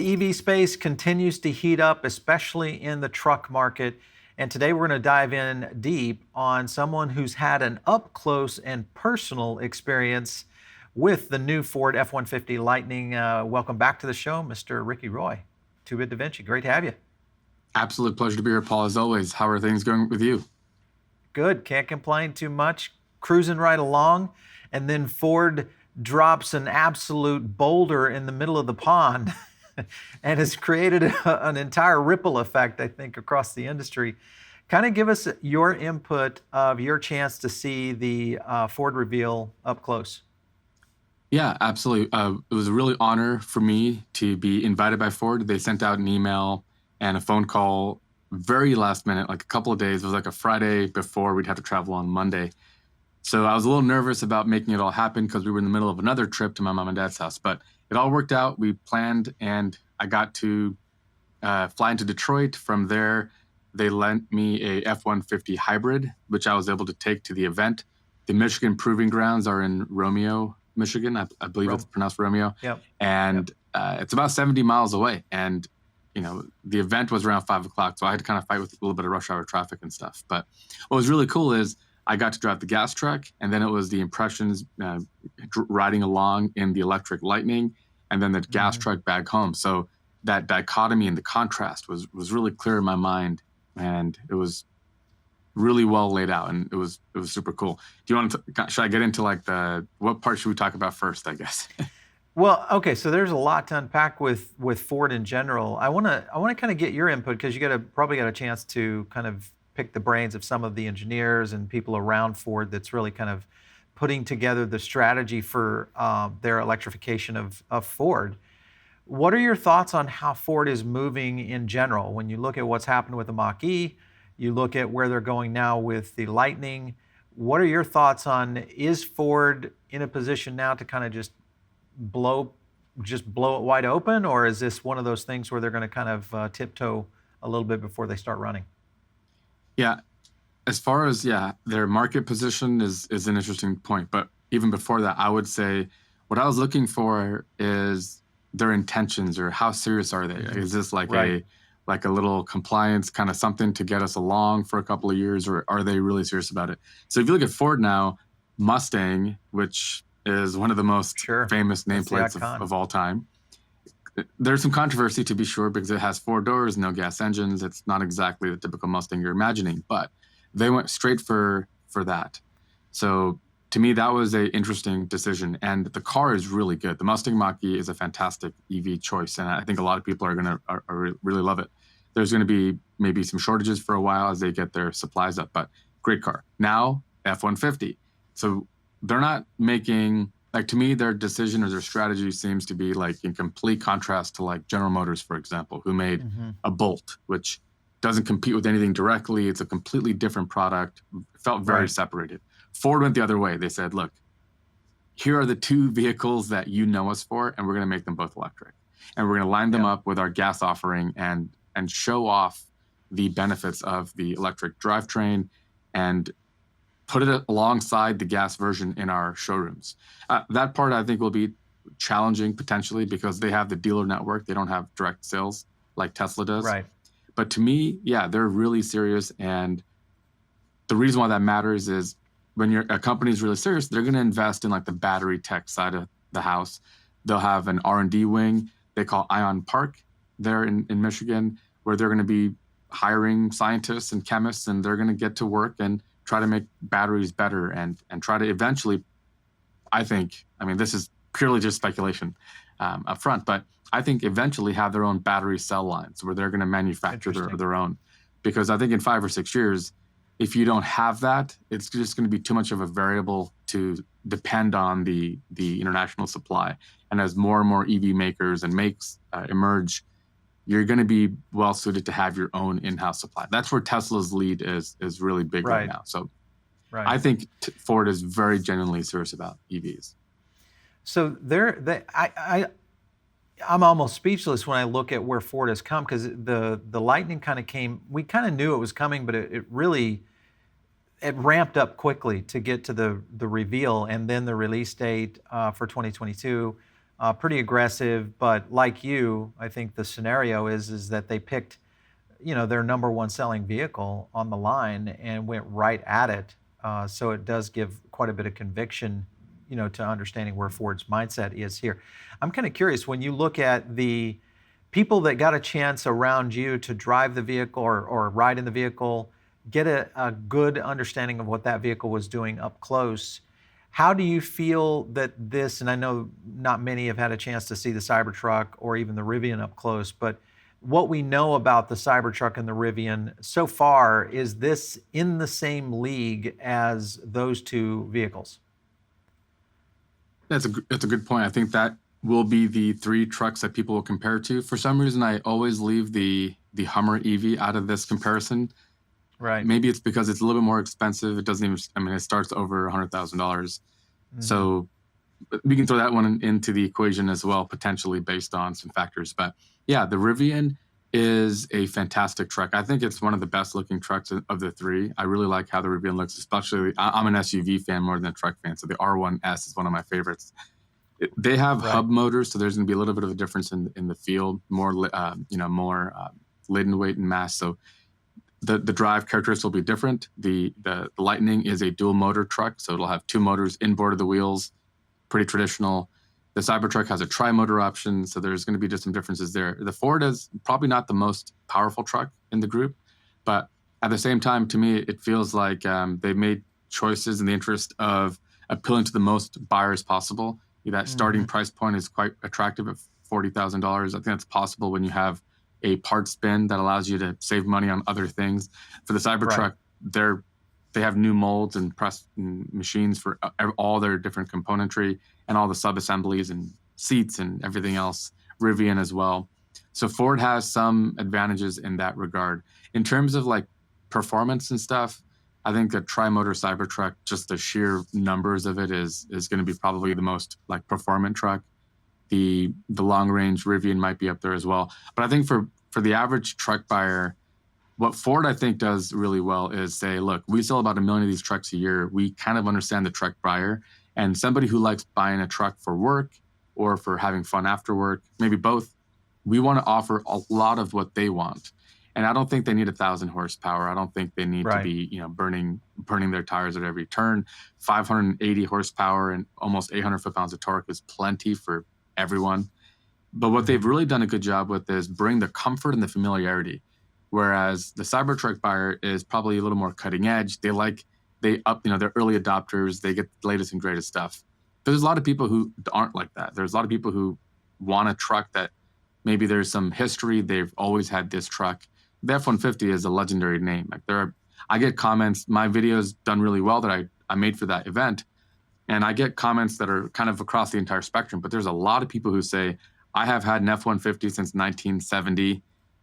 The EV space continues to heat up, especially in the truck market. And today we're going to dive in deep on someone who's had an up close and personal experience with the new Ford F-150 Lightning. Welcome back to the show, Mr. Ricky Roy. Too Bit Da Vinci. Great to have you. Absolute pleasure to be here, Paul, as always. How are things going with you? Good. Can't complain too much. Cruising right along. And then Ford drops an absolute boulder in the middle of the pond and has created an entire ripple effect, I think, across the industry. Kind of give us your input of your chance to see the Ford reveal up close. Yeah, absolutely. It was a really honor for me to be invited by Ford. They sent out an email and a phone call very last minute, like a couple of days. It was like a Friday before we'd have to travel on Monday. So I was a little nervous about making it all happen because we were in the middle of another trip to my mom and dad's house. But it all worked out. We planned, and I got to fly into Detroit. From there, they lent me a F-150 hybrid, which I was able to take to the event. The Michigan Proving Grounds are in Romeo, Michigan. I believe it's pronounced Romeo. Yep. And it's about 70 miles away. And, you know, the event was around 5 o'clock, so I had to kind of fight with a little bit of rush hour traffic and stuff. But what was really cool is I got to drive the gas truck, and then it was the impressions riding along in the electric Lightning, and then the gas truck back home. So that dichotomy and the contrast was really clear in my mind, and it was really well laid out, and it was super cool. Do you want to? Should I get into like what part should we talk about first? I guess. Well, okay, so there's a lot to unpack with Ford in general. I want to kind of get your input because you probably got a chance to kind of pick the brains of some of the engineers and people around Ford that's really kind of putting together the strategy for their electrification of Ford. What are your thoughts on how Ford is moving in general? When you look at what's happened with the Mach-E, you look at where they're going now with the Lightning, what are your thoughts on, is Ford in a position now to kind of just blow it wide open, or is this one of those things where they're going to kind of tiptoe a little bit before they start running? Yeah, as far as their market position is an interesting point. But even before that, I would say what I was looking for is their intentions, or how serious are they? Is this like a little compliance kind of something to get us along for a couple of years, or are they really serious about it? So if you look at Ford now, Mustang, which is one of the most famous nameplates of all time. There's some controversy, to be sure, because it has 4 doors, no gas engines. It's not exactly the typical Mustang you're imagining, but they went straight for that. So to me, that was an interesting decision. And the car is really good. The Mustang Mach-E is a fantastic EV choice, and I think a lot of people are going to really love it. There's going to be maybe some shortages for a while as they get their supplies up, but great car. Now, F-150. So they're not making, like, to me, their decision or their strategy seems to be like in complete contrast to like General Motors, for example, who made a Bolt, which doesn't compete with anything directly. It's a completely different product. It felt very separated. Ford went the other way. They said, look, here are the 2 vehicles that you know us for, and we're going to make them both electric. And we're going to line them up with our gas offering and show off the benefits of the electric drivetrain and put it alongside the gas version in our showrooms. That part I think will be challenging potentially because they have the dealer network. They don't have direct sales like Tesla does. Right. But to me, they're really serious. And the reason why that matters is when a company's really serious, they're going to invest in like the battery tech side of the house. They'll have an R&D wing they call Ion Park there in Michigan, where they're going to be hiring scientists and chemists, and they're going to get to work and try to make batteries better and try to eventually, I mean, this is purely just speculation up front, but I think eventually have their own battery cell lines where they're going to manufacture their own. Because I think in 5 or 6 years, if you don't have that, it's just going to be too much of a variable to depend on the international supply. And as more and more EV makers and makes emerge, you're going to be well suited to have your own in-house supply. That's where Tesla's lead is really big right now. So I think Ford is very genuinely serious about EVs. So I'm almost speechless when I look at where Ford has come, because the Lightning kind of came, we kind of knew it was coming, but it ramped up quickly to get to the reveal, and then the release date for 2022 pretty aggressive. But like you, I think the scenario is that they picked, their number one selling vehicle on the line and went right at it. So it does give quite a bit of conviction, to understanding where Ford's mindset is here. I'm kind of curious, when you look at the people that got a chance around you to drive the vehicle or ride in the vehicle, get a good understanding of what that vehicle was doing up close. How do you feel that this, and I know not many have had a chance to see the Cybertruck or even the Rivian up close, but what we know about the Cybertruck and the Rivian so far, is this in the same league as those two vehicles? That's a good point. I think that will be the three trucks that people will compare to. For some reason, I always leave the Hummer EV out of this comparison. Right. Maybe it's because it's a little bit more expensive. It doesn't even, I mean, it starts over $100,000. So we can throw that one into the equation as well, potentially based on some factors. But yeah, the Rivian is a fantastic truck. I think it's one of the best looking trucks of the three. I really like how the Rivian looks, especially I'm an SUV fan more than a truck fan. So the R1S is one of my favorites. They have hub motors, so there's going to be a little bit of a difference in the field, more laden weight and mass. So the drive characteristics will be different. The Lightning is a dual motor truck, so it'll have two motors inboard of the wheels, pretty traditional. The Cybertruck has a tri-motor option, so there's going to be just some differences there. The Ford is probably not the most powerful truck in the group, but at the same time, to me, it feels like they made choices in the interest of appealing to the most buyers possible. That starting price point is quite attractive at $40,000. I think that's possible when you have a parts bin that allows you to save money on other things. For the Cybertruck, they have new molds and press machines for all their different componentry and all the sub-assemblies and seats and everything else, Rivian as well. So Ford has some advantages in that regard. In terms of like performance and stuff, I think the tri-motor Cybertruck, just the sheer numbers of it is going to be probably the most like performant truck. The long-range Rivian might be up there as well. But I think for the average truck buyer, what Ford, I think, does really well is say, look, we sell about 1 million of these trucks a year. We kind of understand the truck buyer. And somebody who likes buying a truck for work or for having fun after work, maybe both, we want to offer a lot of what they want. And I don't think they need 1,000 horsepower. I don't think they need to be, burning their tires at every turn. 580 horsepower and almost 800 foot-pounds of torque is plenty for everyone. But what they've really done a good job with is bring the comfort and the familiarity. Whereas the Cybertruck buyer is probably a little more cutting edge. They're early adopters. They get the latest and greatest stuff. But there's a lot of people who aren't like that. There's a lot of people who want a truck that maybe there's some history. They've always had this truck. The F-150 is a legendary name. I get comments. My video is done really well that I made for that event. And I get comments that are kind of across the entire spectrum. But there's a lot of people who say, I have had an F-150 since 1970.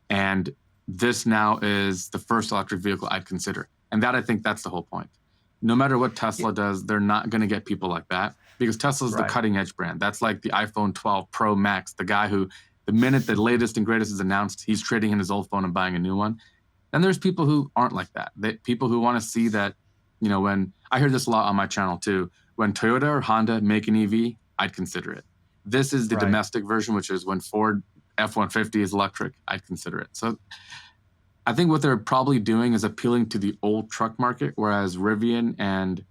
And this now is the first electric vehicle I'd consider. And I think that's the whole point. No matter what Tesla does, they're not going to get people like that because Tesla's the cutting edge brand. That's like the iPhone 12 Pro Max, the guy who, the minute the latest and greatest is announced, he's trading in his old phone and buying a new one. And there's people who aren't like that. People who want to see that, when I hear this a lot on my channel too, when Toyota or Honda make an EV, I'd consider it. This is the domestic version, which is when Ford F-150 is electric, I'd consider it. So I think what they're probably doing is appealing to the old truck market, whereas Rivian and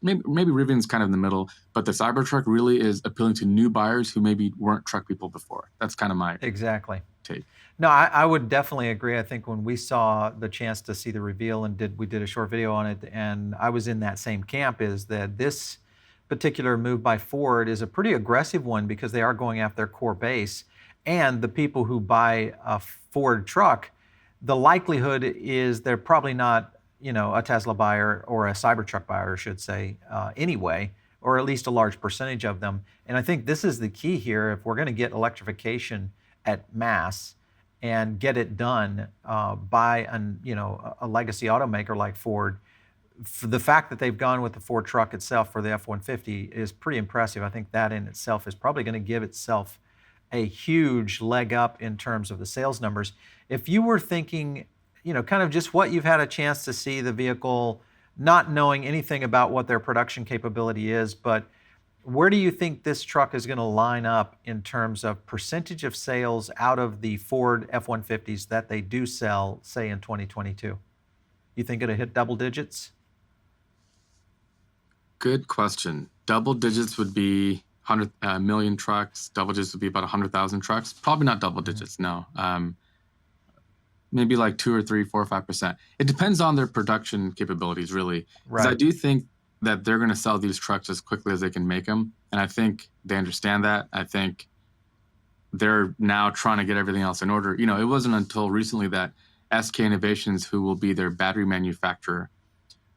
maybe Rivian's kind of in the middle, but the Cybertruck really is appealing to new buyers who maybe weren't truck people before. That's kind of my take. No, I would definitely agree. I think when we saw the chance to see the reveal and we did a short video on it, and I was in that same camp, is that this particular move by Ford is a pretty aggressive one because they are going after their core base. And the people who buy a Ford truck, the likelihood is they're probably not, a Tesla buyer or a Cybertruck buyer, I should say, anyway, or at least a large percentage of them. And I think this is the key here. If we're going to get electrification at mass and get it done by a legacy automaker like Ford, for the fact that they've gone with the Ford truck itself for the F-150 is pretty impressive. I think that in itself is probably going to give itself a huge leg up in terms of the sales numbers. If you were thinking, kind of just what you've had a chance to see the vehicle, not knowing anything about what their production capability is, but where do you think this truck is going to line up in terms of percentage of sales out of the Ford F-150s that they do sell, say in 2022? You think it'll hit double digits? Good question. Double digits would be 100 million trucks. Double digits would be about 100,000 trucks. Probably not double digits, no. Maybe like 2 or 3, 4 or 5%. It depends on their production capabilities, really. Because I Right. do think that they're going to sell these trucks as quickly as they can make them. And I think they understand that. I think they're now trying to get everything else in order. It wasn't until recently that SK Innovations, who will be their battery manufacturer,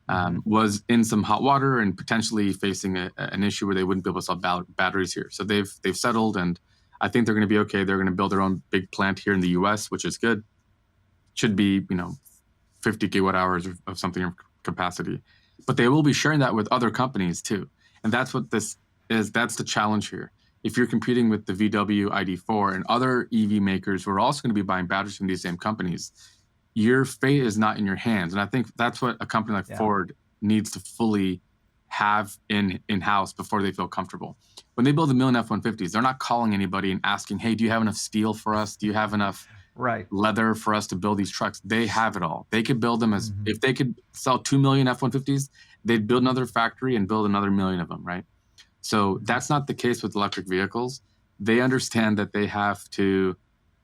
Mhm. was in some hot water and potentially facing an issue where they wouldn't be able to sell batteries here. So they've settled, and I think they're going to be okay. They're going to build their own big plant here in the U.S., which is good. Should be 50 gigawatt hours of something of capacity, but they will be sharing that with other companies too. And that's what this is. That's the challenge here. If you're competing with the VW ID4 and other EV makers who are also going to be buying batteries from these same companies, your fate is not in your hands. And I think that's what a company like Yeah. Ford needs to fully have in-house before they feel comfortable. When they build a million F-150s, they're not calling anybody and asking, hey, do you have enough steel for us? Do you have enough Right. leather for us to build these trucks? They have it all. They could build them as, Mhm. if they could sell 2 million F-150s, they'd build another factory and build another million of them, right? So Mhm. that's not the case with electric vehicles. They understand that they have to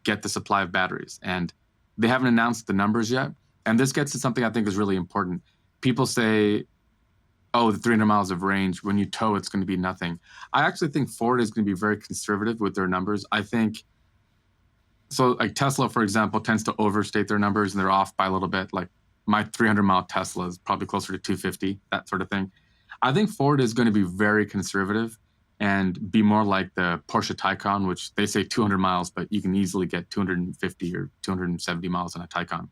get the supply of batteries, and they haven't announced the numbers yet. And this gets to something I think is really important. People say, oh, the 300 miles of range, when you tow, it's going to be nothing. I actually think Ford is going to be very conservative with their numbers. I think so. Like Tesla, for example, tends to overstate their numbers and they're off by a little bit. Like my 300-mile Tesla is probably closer to 250, that sort of thing. I think Ford is going to be very conservative and be more like the Porsche Taycan, which they say 200 miles, but you can easily get 250 or 270 miles on a Taycan.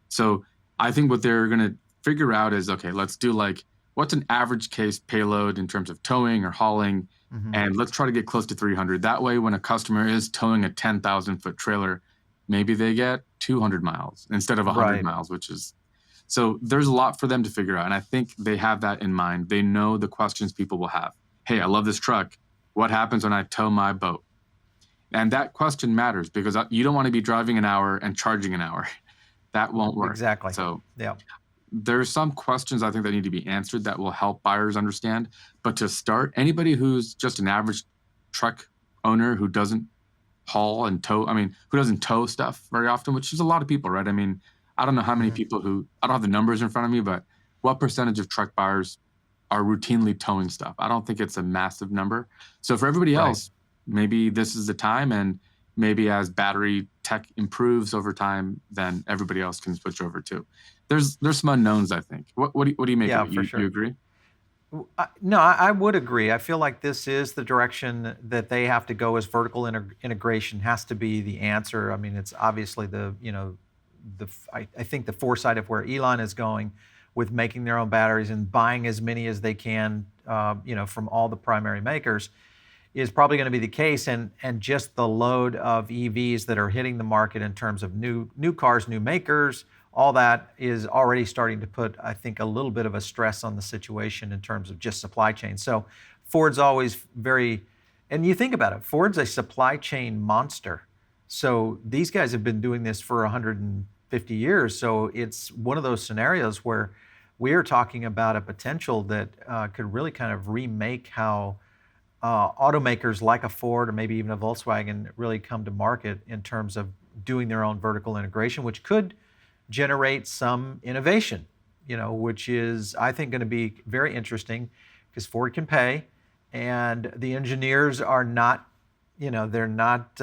So I think what they're going to figure out is, okay, let's do like, what's an average case payload in terms of towing or hauling? Mhm. And let's try to get close to 300. That way, when a customer is towing a 10,000-foot trailer, maybe they get 200 miles instead of 100 Right. miles, which is so there's a lot for them to figure out. And I think they have that in mind. They know the questions people will have. Hey, I love this truck. What happens when I tow my boat? And that question matters because you don't want to be driving an hour and charging an hour. That won't work. Exactly. So Yeah. there's some questions I think that need to be answered that will help buyers understand. But to start, anybody who's just an average truck owner who doesn't haul and tow, I mean, who doesn't tow stuff very often, which is a lot of people, right? I mean, I don't know how many Mhm. people I don't have the numbers in front of me, but what percentage of truck buyers are routinely towing stuff? I don't think it's a massive number. So for everybody Right. else, maybe this is the time, and maybe as battery tech improves over time, then everybody else can switch over too. There's some unknowns, I think. What do you make of Yeah, it? for You sure. agree? No, I would agree. I feel like this is the direction that they have to go as vertical integration has to be the answer. I mean, it's obviously I think the foresight of where Elon is going with making their own batteries and buying as many as they can, from all the primary makers is probably going to be the case. And just the load of EVs that are hitting the market in terms of new cars, new makers, all that is already starting to put, I think, a little bit of a stress on the situation in terms of just supply chain. So Ford's always very, and you think about it, Ford's a supply chain monster. So these guys have been doing this for 150 years. So it's one of those scenarios where we are talking about a potential that could really kind of remake how automakers like a Ford or maybe even a Volkswagen really come to market in terms of doing their own vertical integration, which could generate some innovation, which is, I think, going to be very interesting because Ford can pay and the engineers are not, they're not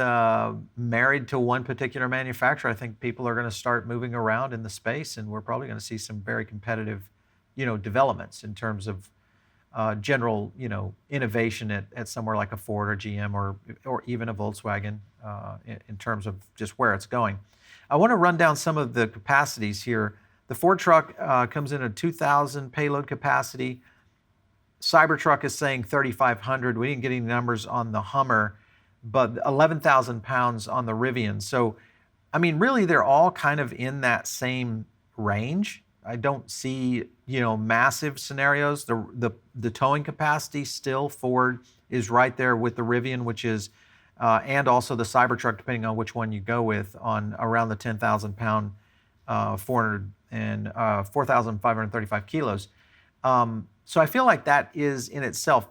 married to one particular manufacturer. I think people are going to start moving around in the space and we're probably going to see some very competitive, developments in terms of general, innovation at somewhere like a Ford or GM or even a Volkswagen in terms of just where it's going. I want to run down some of the capacities here. The Ford truck comes in at 2,000 payload capacity. Cybertruck is saying 3,500. We didn't get any numbers on the Hummer, but 11,000 pounds on the Rivian. So, I mean, really, they're all kind of in that same range. I don't see, massive scenarios. The towing capacity still Ford is right there with the Rivian, which is, and also the Cybertruck, depending on which one you go with, on around the 10,000 pound, 4,535 kilos. So I feel like that is in itself,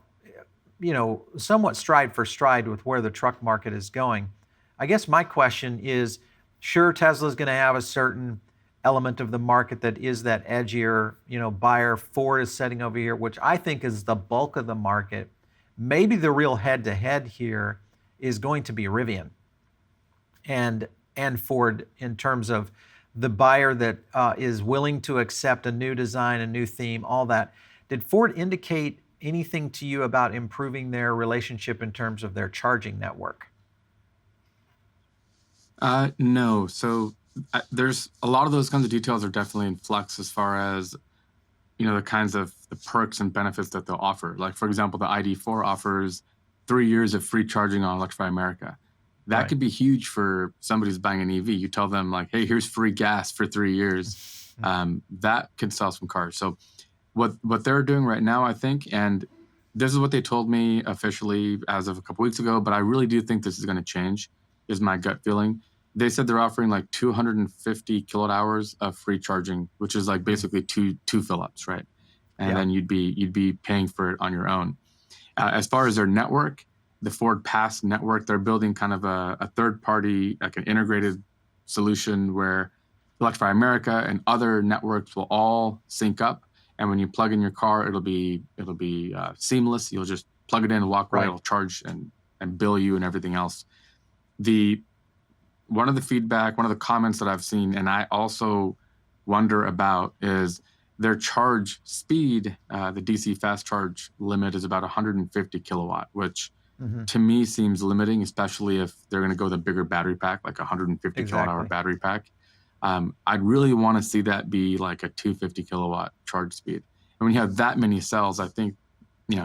somewhat stride for stride with where the truck market is going. I guess my question is, sure, Tesla's going to have a certain element of the market that is that edgier, buyer. Ford is setting over here, which I think is the bulk of the market. Maybe the real head-to-head here is going to be Rivian and Ford in terms of the buyer that is willing to accept a new design, a new theme, all that. Did Ford indicate anything to you about improving their relationship in terms of their charging network? No. So there's a lot of those kinds of details are definitely in flux as far as the kinds of the perks and benefits that they'll offer. Like, for example, the ID4 offers 3 years of free charging on Electrify America. That Right. could be huge for somebody who's buying an EV. You tell them like, hey, here's free gas for 3 years. That could sell some cars. So what they're doing right now, I think, and this is what they told me officially as of a couple weeks ago, but I really do think this is going to change, is my gut feeling. They said they're offering like 250 kilowatt hours of free charging, which is like basically two fill ups, right? And Yeah. then you'd be paying for it on your own. As far as their network, the Ford Pass network, they're building kind of a third party, like an integrated solution where Electrify America and other networks will all sync up. And when you plug in your car, it'll be seamless. You'll just plug it in and walk away. Right. It'll charge and bill you and everything else. One of the comments that I've seen, and I also wonder about, is their charge speed. The DC fast charge limit is about 150 kilowatt, which Mm-hmm. to me seems limiting, especially if they're going to go the bigger battery pack, like 150 kilowatt hour Exactly. battery pack. I'd really want to see that be like a 250 kilowatt charge speed. And when you have that many cells, I think,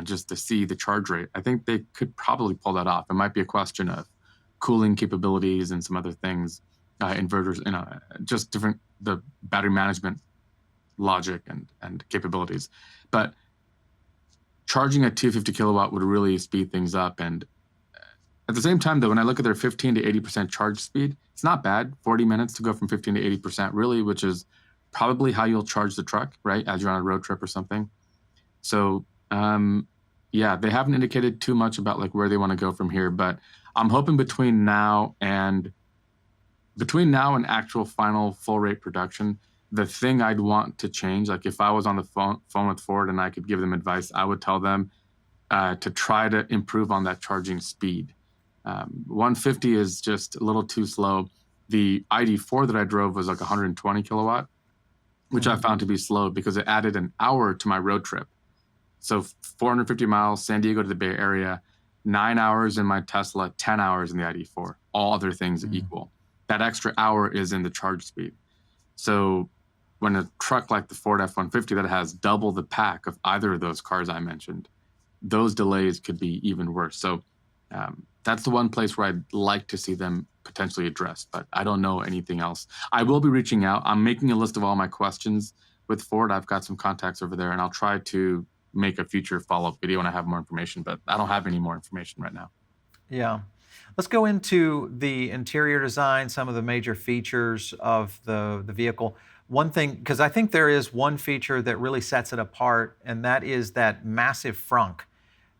just to see the charge rate, I think they could probably pull that off. It might be a question of cooling capabilities and some other things, inverters, just the battery management logic and capabilities. But charging at 250 kilowatt would really speed things up. And at the same time, though, when I look at their 15 to 80% charge speed, it's not bad. 40 minutes to go from 15 to 80%, really, which is probably how you'll charge the truck, right, as you're on a road trip or something. So, yeah, they haven't indicated too much about like where they want to go from here, but I'm hoping between now and actual final full rate production, the thing I'd want to change, like if I was on the phone with Ford and I could give them advice, I would tell them to try to improve on that charging speed. 150 is just a little too slow. The ID4 that I drove was like 120 kilowatt, which I found to be slow because it added an hour to my road trip. So 450 miles, San Diego to the Bay Area, 9 hours in my Tesla, 10 hours in the ID4, all other things equal. That extra hour is in the charge speed. So when a truck like the Ford F-150 that has double the pack of either of those cars I mentioned, those delays could be even worse. So that's the one place where I'd like to see them potentially address, but I don't know anything else. I will be reaching out. I'm making a list of all my questions with Ford. I've got some contacts over there, and I'll try to make a future follow-up video when I have more information, but I don't have any more information right now. Yeah. Let's go into the interior design, some of the major features of the vehicle. One thing, because I think there is one feature that really sets it apart, and that is that massive frunk.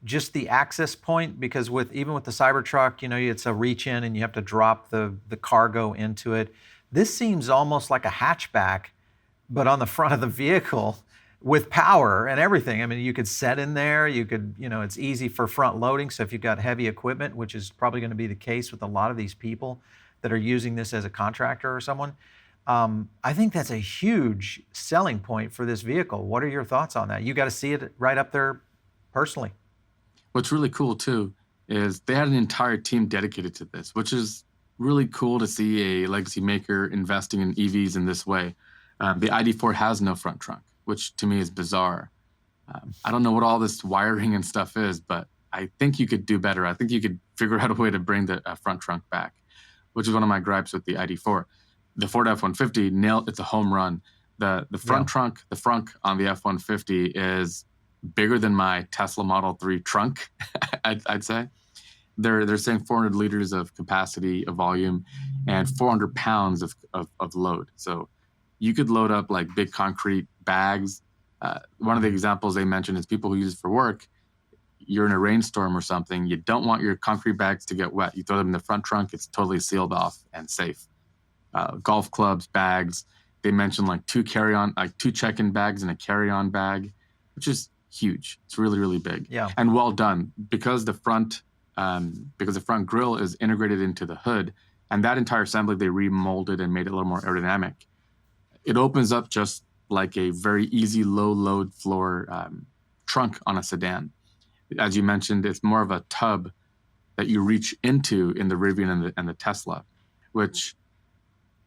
Just the access point, because even with the Cybertruck, it's a reach in and you have to drop the cargo into it. This seems almost like a hatchback, but on the front of the vehicle with power and everything. I mean, you could set in there, it's easy for front loading. So if you've got heavy equipment, which is probably going to be the case with a lot of these people that are using this as a contractor or someone, I think that's a huge selling point for this vehicle. What are your thoughts on that? You got to see it right up there personally. What's really cool too is they had an entire team dedicated to this, which is really cool to see a legacy maker investing in EVs in this way. The ID4 has no front trunk, which to me is bizarre. I don't know what all this wiring and stuff is, but I think you could do better. I think you could figure out a way to bring the front trunk back, which is one of my gripes with the ID4. The Ford F-150 it's a home run. The Yeah. front trunk, the frunk on the F-150 is bigger than my Tesla Model 3 trunk, I'd say. They're saying 400 liters of capacity of volume and 400 pounds of load. So you could load up like big concrete bags. One of the examples they mentioned is people who use it for work. You're in a rainstorm or something. You don't want your concrete bags to get wet. You throw them in the front trunk. It's totally sealed off and safe. Golf clubs, bags. They mentioned like two check-in bags and a carry-on bag, which is huge. It's really, really big. Yeah. And well done because the front grille is integrated into the hood, and that entire assembly they remolded and made it a little more aerodynamic. It opens up just like a very easy low load floor trunk on a sedan. As you mentioned, it's more of a tub that you reach into in the Rivian and the Tesla, which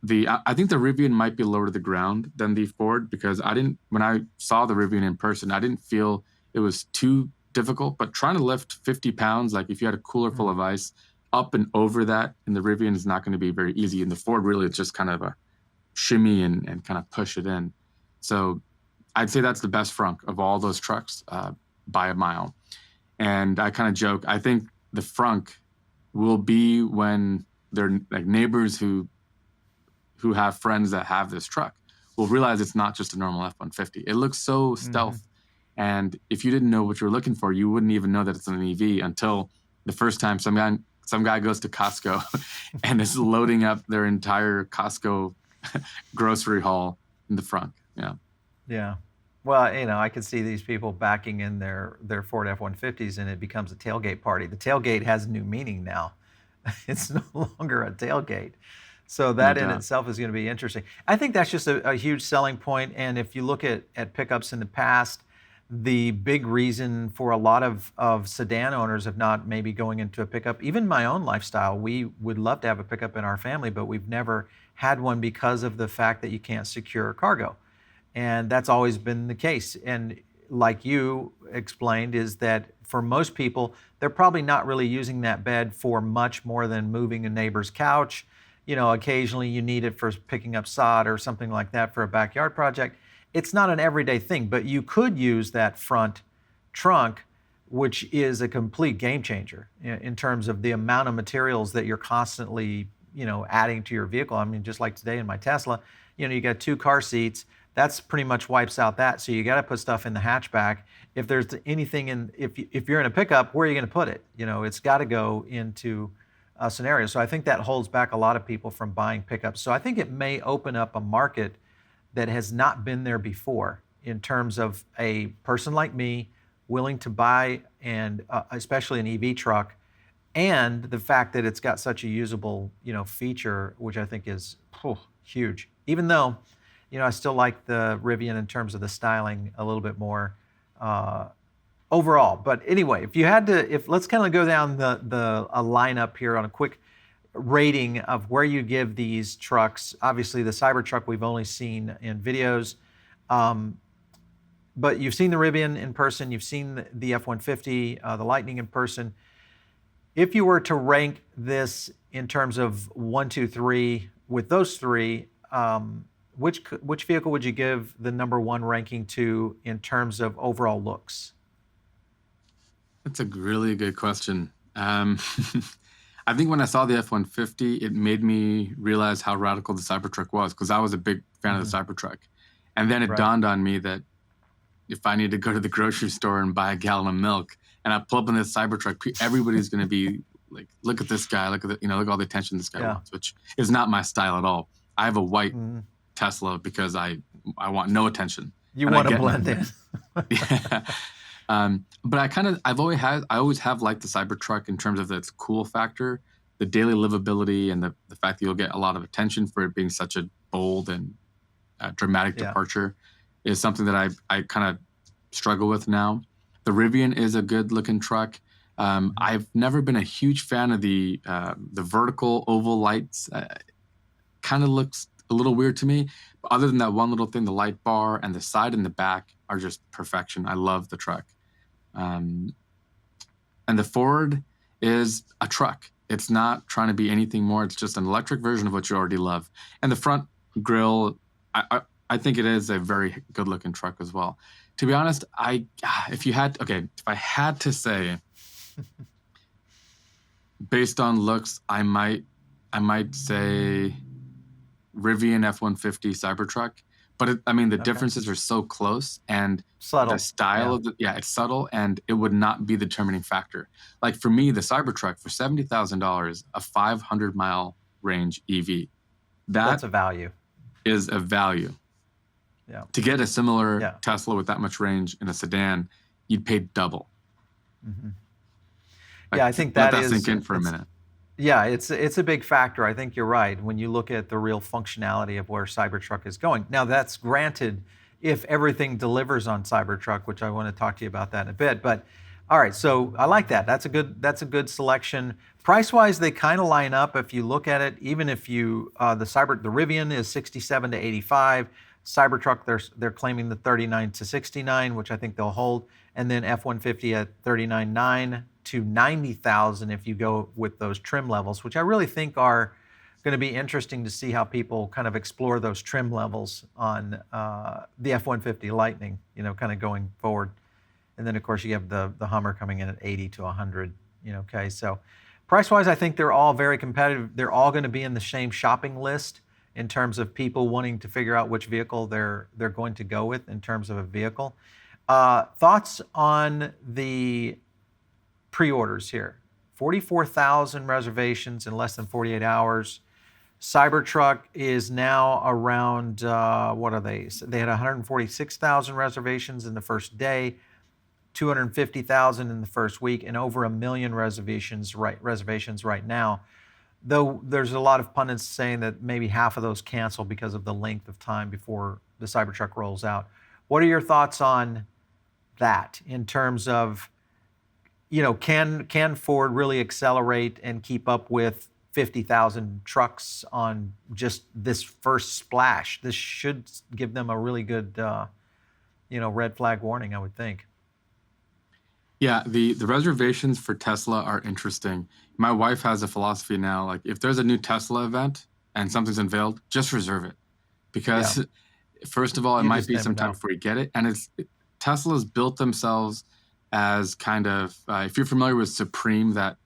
I think the Rivian might be lower to the ground than the Ford, because when I saw the Rivian in person, I didn't feel it was too difficult, but trying to lift 50 pounds, like if you had a cooler full of ice, up and over that in the Rivian is not going to be very easy. In the Ford, really, it's just kind of a shimmy and kind of push it in. So I'd say that's the best frunk of all those trucks by a mile. And I kind of joke, I think the frunk will be when they're like neighbors who have friends that have this truck will realize it's not just a normal F-150. It looks so stealth. And if you didn't know what you were looking for, you wouldn't even know that it's an EV until the first time some guy goes to Costco and is loading up their entire Costco grocery haul in the front. Yeah. Yeah. Well, you know, I could see these people backing in their Ford F-150s and it becomes a tailgate party. The tailgate has new meaning now. It's no longer a tailgate. So that in itself is going to be interesting. I think that's just a huge selling point. And if you look at pickups in the past, the big reason for a lot of sedan owners of not maybe going into a pickup, even my own lifestyle, we would love to have a pickup in our family, but we've never had one because of the fact that you can't secure cargo. And that's always been the case. And like you explained, is that for most people, they're probably not really using that bed for much more than moving a neighbor's couch. You know, occasionally you need it for picking up sod or something like that for a backyard project. It's not an everyday thing, but you could use that front trunk, which is a complete game changer in terms of the amount of materials that you're constantly, you know, adding to your vehicle. I mean, just like today in my Tesla, you know, you got 2 car seats. That's pretty much wipes out that. So you got to put stuff in the hatchback. If there's anything if you're in a pickup, where are you going to put it? You know, it's got to go into a scenario. So I think that holds back a lot of people from buying pickups. So I think it may open up a market that has not been there before in terms of a person like me willing to buy, and especially an EV truck, and the fact that it's got such a usable, you know, feature, which I think is huge. Even though, you know, I still like the Rivian in terms of the styling a little bit more overall. But anyway, let's kind of go down a lineup here on a quick rating of where you give these trucks. Obviously, the Cybertruck we've only seen in videos, but you've seen the Rivian in person, you've seen the F-150, the Lightning in person. If you were to rank this in terms of 1, 2, 3, with those 3, which vehicle would you give the number 1 ranking to in terms of overall looks? That's a really good question. I think when I saw the F-150, it made me realize how radical the Cybertruck was, because I was a big fan of the Cybertruck. And then it dawned on me that if I need to go to the grocery store and buy a gallon of milk and I pull up in this Cybertruck, everybody's going to be like, look at this guy, look at all the attention this guy wants, which is not my style at all. I have a white Tesla because I want no attention. You want to blend in. Yeah. But I always have liked the Cybertruck in terms of its cool factor, the daily livability, and the fact that you'll get a lot of attention for it being such a bold and dramatic departure is something that I kind of struggle with now. The Rivian is a good looking truck. I've never been a huge fan of the vertical oval lights. Kind of looks a little weird to me. But other than that one little thing, the light bar and the side and the back are just perfection. I love the truck. And the Ford is a truck. It's not trying to be anything more. It's just an electric version of what you already love. And the front grille, I think it is a very good looking truck as well. To be honest, if I had to say, based on looks, I might say Rivian F-150 Cybertruck. But the Okay. differences are so close, and the Subtle. style Yeah. of it's subtle, and it would not be the determining factor. Like for me, the Cybertruck for $70,000, a 500-mile range EV, That's that a value. is a value. Yeah. To get a similar Yeah. Tesla with that much range in a sedan, you'd pay double. Hmm. Yeah, Like, I think let that that sink is in for a it's minute. yeah, it's a big factor. I think you're right when you look at the real functionality of where Cybertruck is going. Now, that's granted if everything delivers on Cybertruck, which I want to talk to you about that in a bit. But all right, so I like that. That's a good selection. Price-wise, they kind of line up if you look at it. Even if you the Rivian is 67 to 85. Cybertruck, they're claiming the 39 to 69, which I think they'll hold, and then F-150 at 39.9 to 90,000 if you go with those trim levels, which I really think are going to be interesting to see how people kind of explore those trim levels on the F-150 Lightning, kind of going forward. And then of course you have the Hummer coming in at 80 to 100. Okay, so price wise, I think they're all very competitive. They're all going to be in the same shopping list in terms of people wanting to figure out which vehicle they're going to go with in terms of a vehicle. Thoughts on the pre-orders here? 44,000 reservations in less than 48 hours. Cybertruck is now around, what are they? They had 146,000 reservations in the first day, 250,000 in the first week, and over 1 million reservations right now. Though there's a lot of pundits saying that maybe half of those cancel because of the length of time before the Cybertruck rolls out. What are your thoughts on that in terms of, can Ford really accelerate and keep up with 50,000 trucks on just this first splash? This should give them a really good, red flag warning, I would think. Yeah, the reservations for Tesla are interesting. My wife has a philosophy now, like if there's a new Tesla event and something's unveiled, just reserve it. Yeah, Because first of all, it you might just be never some time know. before you get it. And Tesla's built themselves as kind of, if you're familiar with Supreme, that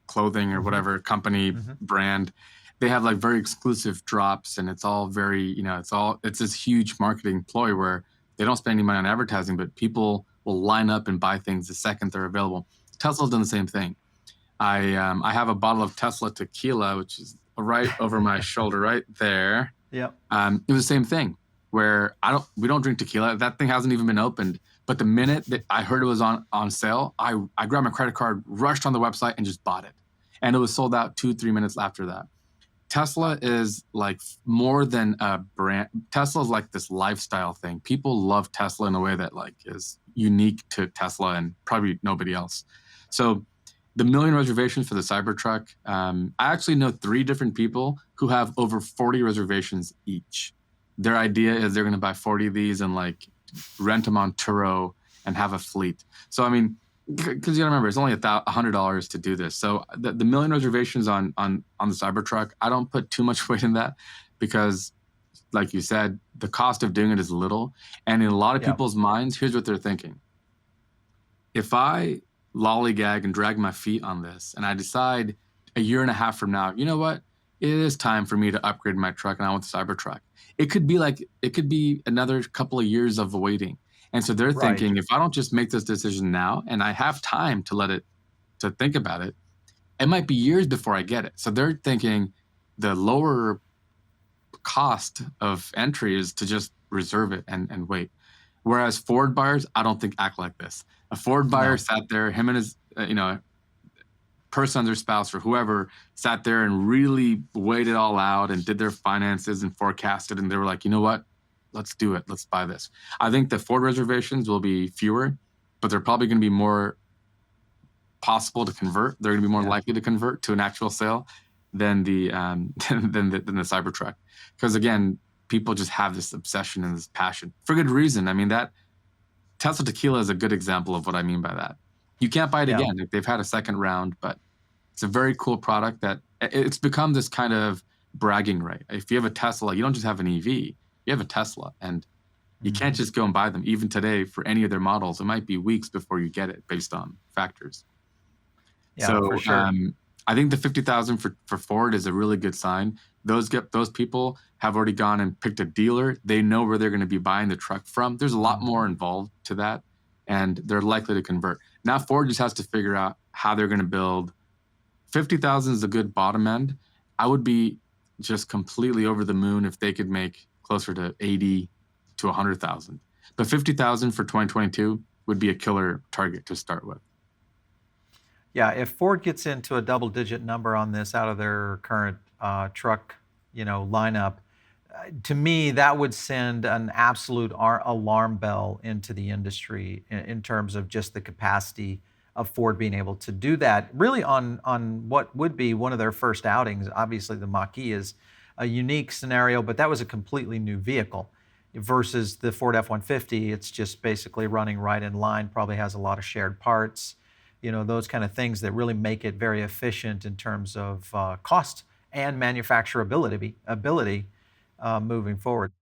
clothing or Hmm. whatever company Hmm. brand, they have like very exclusive drops, and it's all very, it's this huge marketing ploy where they don't spend any money on advertising, but people will line up and buy things the second they're available. Tesla's done the same thing. I have a bottle of Tesla tequila, which is right over my shoulder, right there. Yep. It was the same thing where we don't drink tequila. That thing hasn't even been opened. But the minute that I heard it was on sale, I grabbed my credit card, rushed on the website, and just bought it. And it was sold out 2-3 minutes after that. Tesla Wow. is like more than a brand. Tesla is like this lifestyle thing. People love Tesla in a way that like is unique to Tesla and probably nobody else. So the million reservations for the Cybertruck, I actually know 3 different people who have over 40 reservations each. Their idea is they're going to buy 40 of these and like rent them on Turo and have a fleet. So because you gotta remember, it's only $100 to do this. So the million reservations on the Cybertruck, I don't put too much weight in that because, like you said, the cost of doing it is little. And in a lot of Yeah. people's minds, here's what they're thinking: if I lollygag and drag my feet on this, and I decide a year and a half from now, you know what? It is time for me to upgrade my truck, and I want the Cybertruck. It could be another couple of years of waiting. And so they're Right. thinking, if I don't just make this decision now, and I have time to think about it, it might be years before I get it. So they're thinking the lower cost of entry is to just reserve it and wait. Whereas Ford buyers, I don't think act like this. A Ford buyer No. sat there, him and his, person, their spouse or whoever, sat there and really weighed it all out and did their finances and forecasted. And they were like, you know what? Let's do it. Let's buy this. I think the Ford reservations will be fewer, but they're probably going to be more possible to convert. They're going to be more Yeah. likely to convert to an actual sale than the than the Cybertruck, because again, people just have this obsession and this passion for good reason. I mean, that Tesla tequila is a good example of what I mean by that. You can't buy it Yeah. again. They've had a second round, but it's a very cool product that it's become this kind of bragging right. If you have a Tesla, you don't just have an EV. You have a Tesla, and you can't Mhm. just go and buy them. Even today, for any of their models, it might be weeks before you get it based on factors. Yeah, for So sure. I think the 50,000 for Ford is a really good sign. Those people have already gone and picked a dealer. They know where they're going to be buying the truck from. There's a lot more Mhm. involved to that, and they're likely to convert. Now Ford just has to figure out how they're going to build. 50,000 is a good bottom end. I would be just completely over the moon if they could make closer to 80 to 100,000. But 50,000 for 2022 would be a killer target to start with. Yeah, if Ford gets into a double-digit number on this out of their current, truck, lineup, to me, that would send an absolute alarm bell into the industry in terms of just the capacity of Ford being able to do that, really on what would be one of their first outings. Obviously, the Mach-E is a unique scenario, but that was a completely new vehicle versus the Ford F-150. It's just basically running right in line, probably has a lot of shared parts, those kind of things that really make it very efficient in terms of cost and manufacturability ability moving forward.